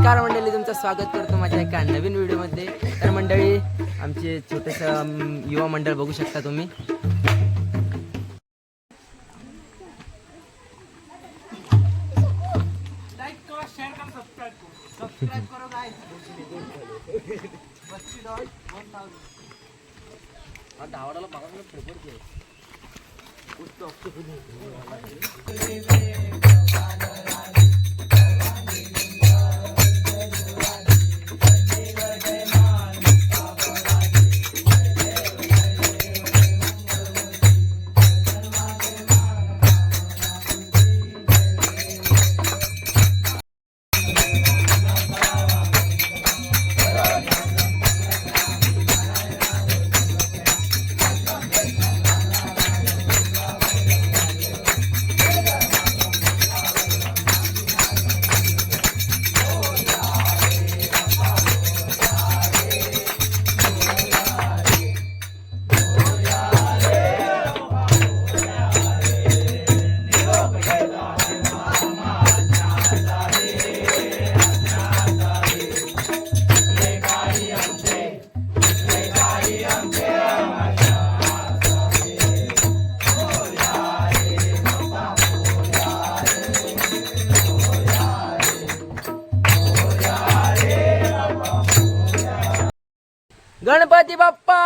नमस्कार मंडळी, तुमचं स्वागत करतो माझ्या एका नवीन व्हिडिओमध्ये. तर मंडळी, आमचे छोटंसं युवा मंडळ बघू शकता तुम्ही. गणपती बाप्पा